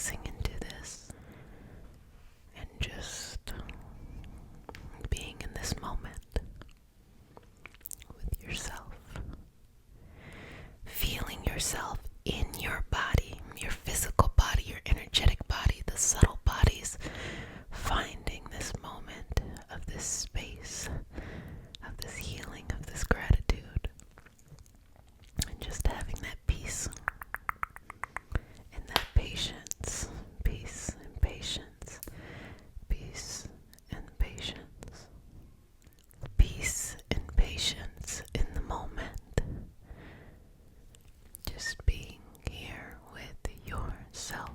relaxing into this and just being in this moment with yourself. Feeling yourself in your body, your physical body, your energetic body, the subtle bodies, finding this moment of this space, of this healing, of this gratitude, and just having that peace and that patience, peace and patience, peace and patience, peace and patience in the moment. Just being here with yourself,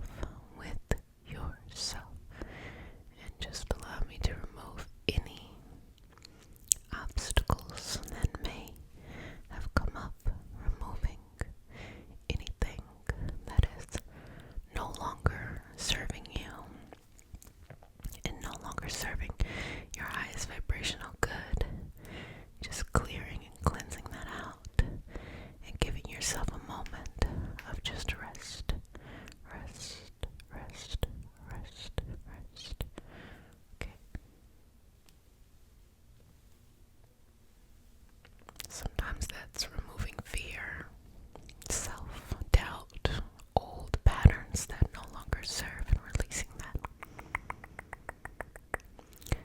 and just allow me to remove any obstacles that may have come up, removing anything that is no longer serving you and no longer serving your highest vibrational good. Just clearing and cleansing that out and giving yourself a moment of just rest. Okay. Sometimes that's removing fear, self-doubt, old patterns that no longer serve, and releasing that.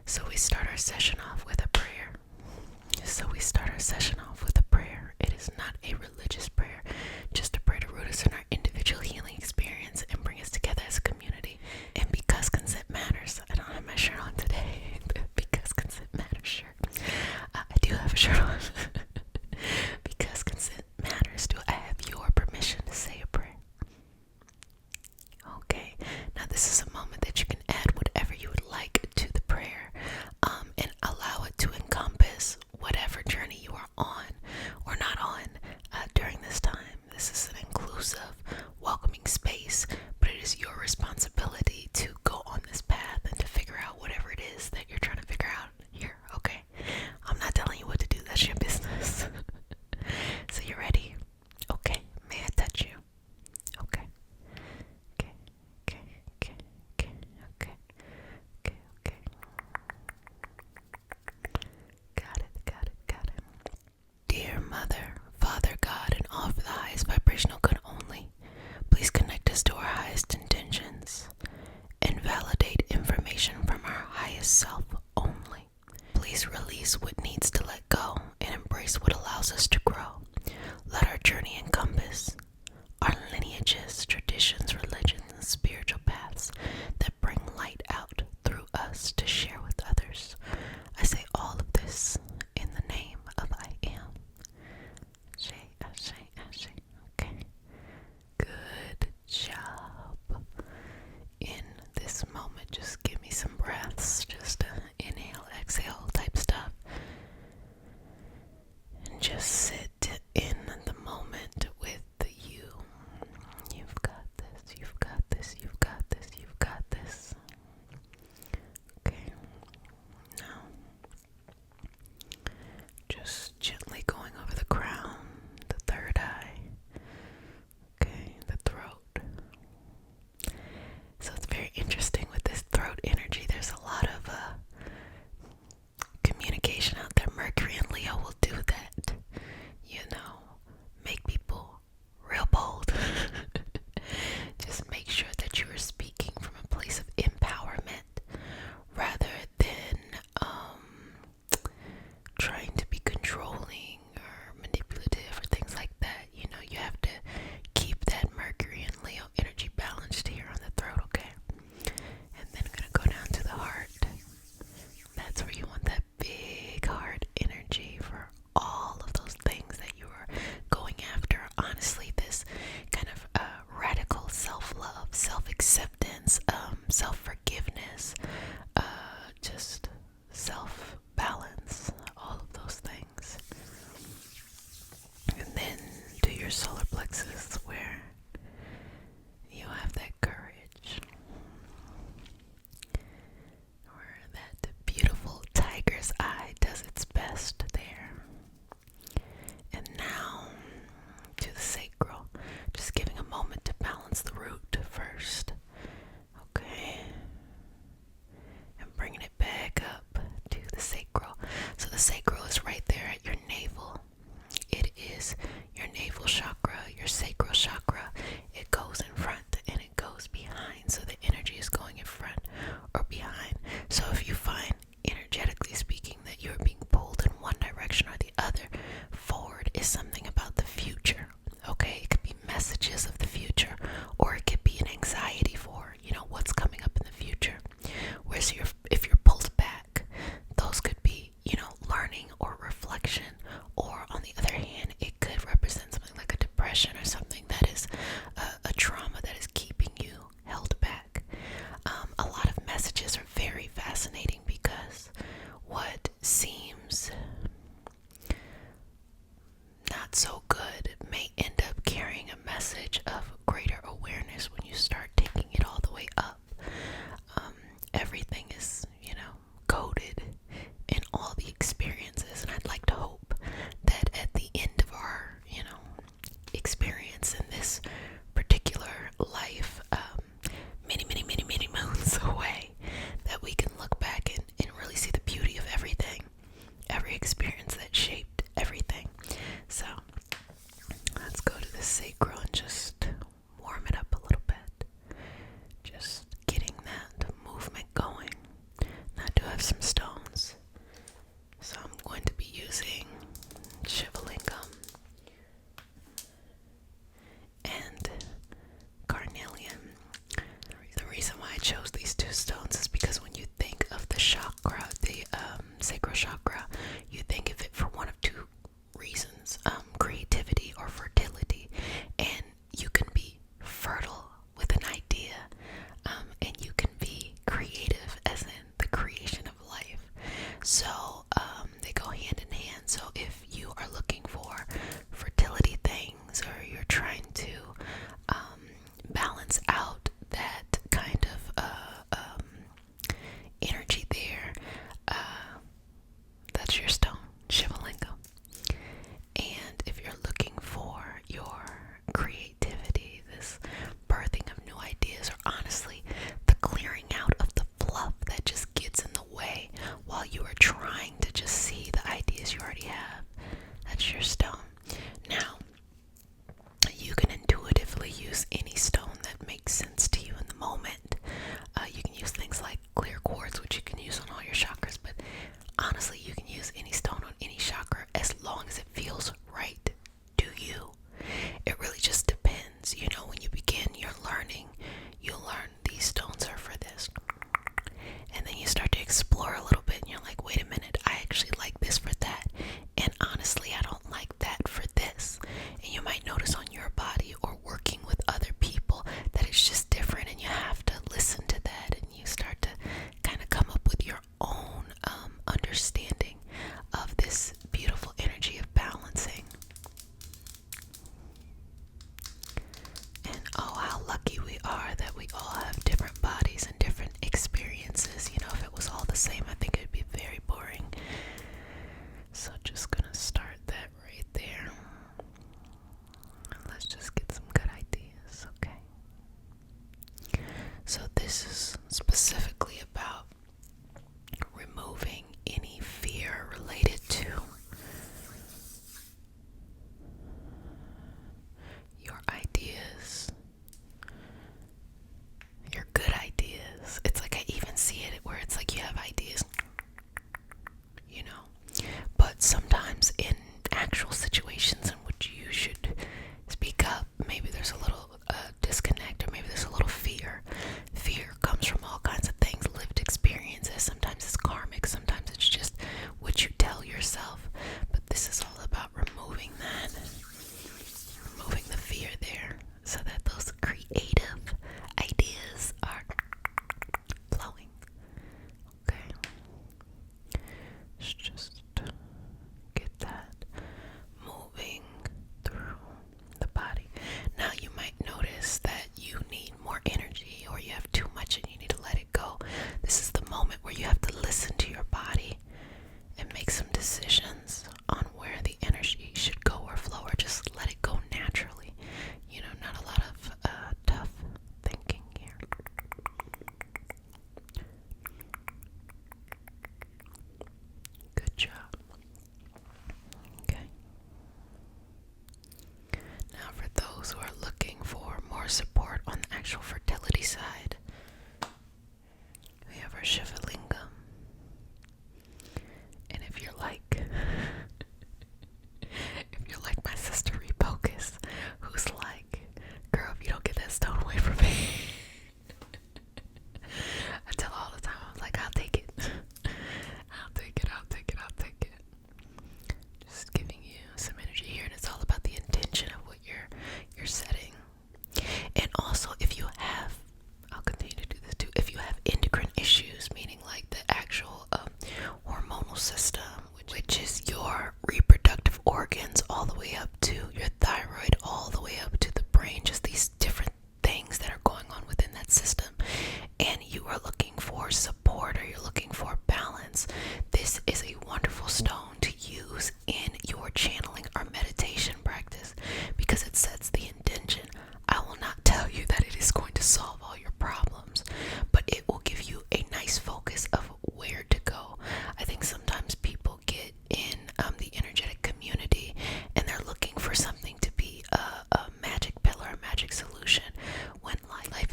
So we start our session off with a prayer. It is not a religious prayer, just a prayer to root us in our individual healing experience and bring us together as a community. And because consent matters, I don't have my shirt on today. Because consent matters shirt. I do have a shirt on. Because consent matters, do I have your permission to say a prayer? Okay, now this is a moment that you can add whatever you would like to the prayer, and allow it to encompass whatever journey you are on.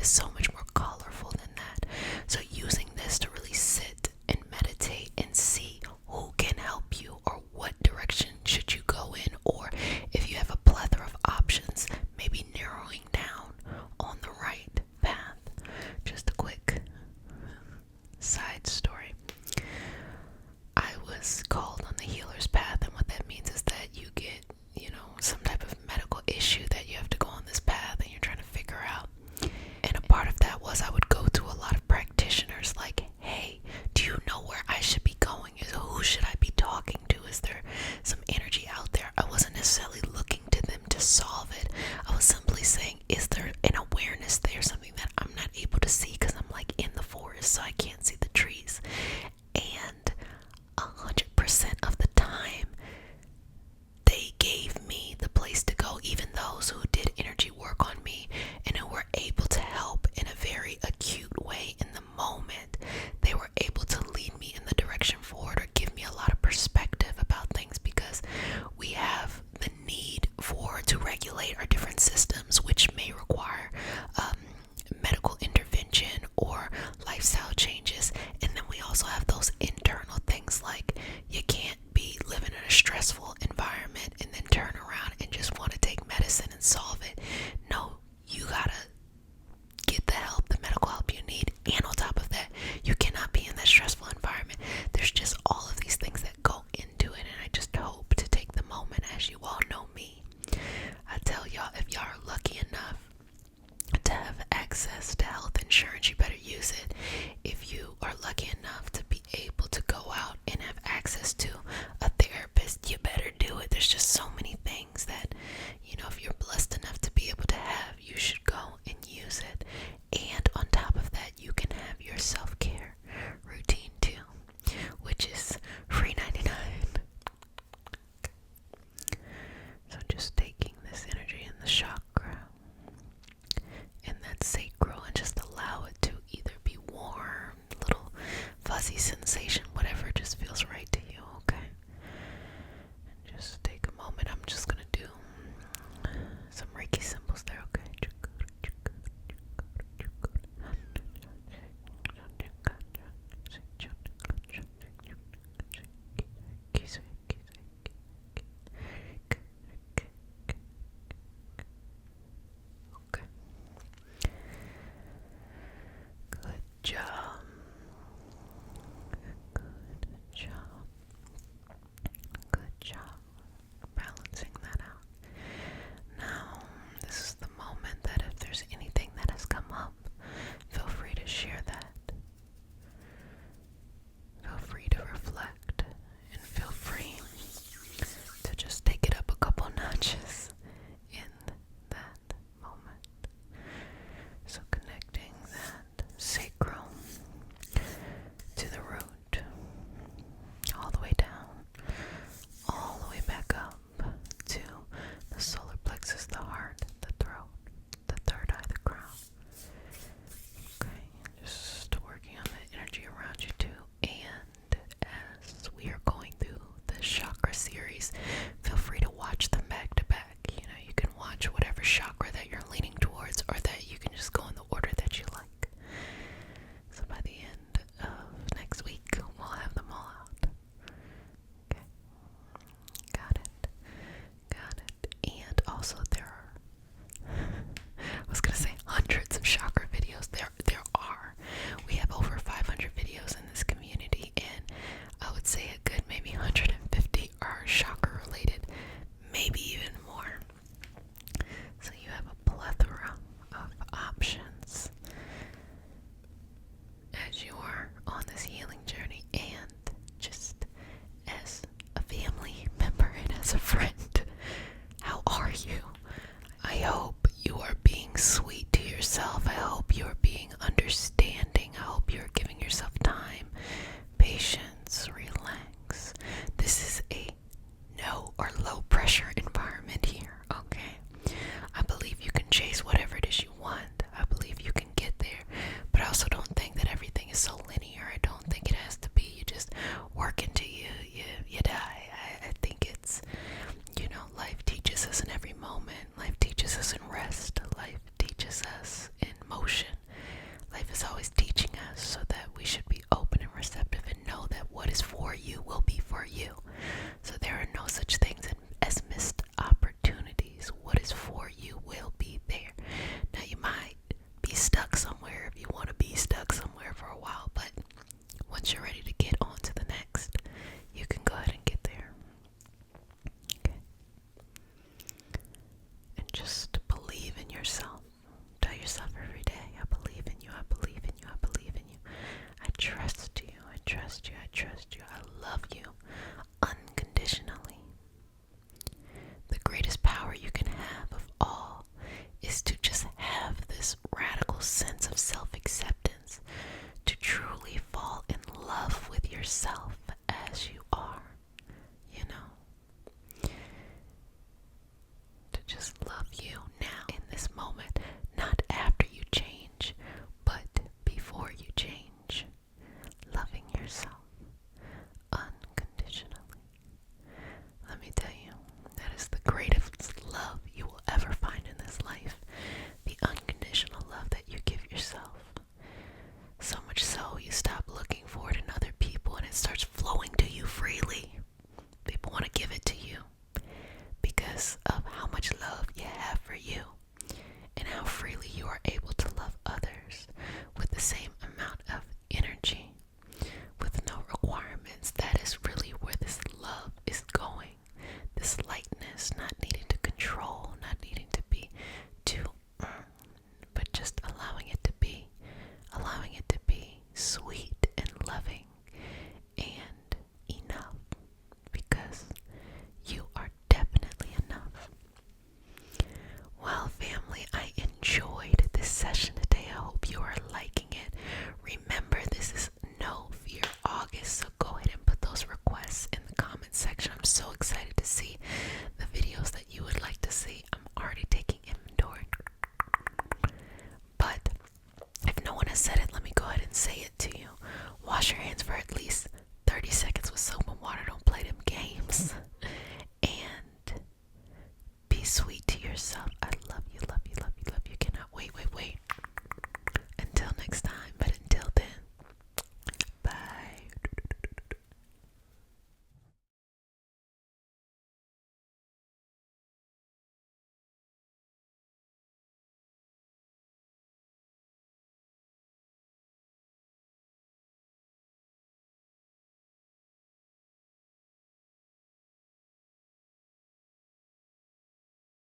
is so much more colorful than that. So using this to really sit and meditate and see who can help you, or what direction should you go in, or if you have a plethora of options, maybe narrowing down on the right path. Just a quick side story. I was called on the healer's path, and what that means is that you get, some type of medical issue that you have to go on this path and you're trying to figure out. And a part of sense of self-acceptance, to truly fall in love with yourself as you are, you know, to just love you now in this moment, not after you change, but before you change, loving yourself unconditionally. Let me tell you, that is the greatest love you will ever find in this life. The unconditional love that you give yourself. So much so, you stop looking for it in other people and it starts flowing to you freely. People want to give it to you because of how much love you have for you and how freely you are able to love others with the same amount of energy, with no requirements. That is really where this love is going. This lightness, not needing to control, not needing to be too, but just allowing it to be sweet and loving and enough, because you are definitely enough. Well, family, I enjoyed this session today. I hope you are liking it. Remember, this is No Fear August, so go ahead and put those requests in the comment section. I'm so excited to see the videos that you would like to see. I'm already taking inventory. But if no one has said it, let me go ahead and say it to you. Wash your hands for at least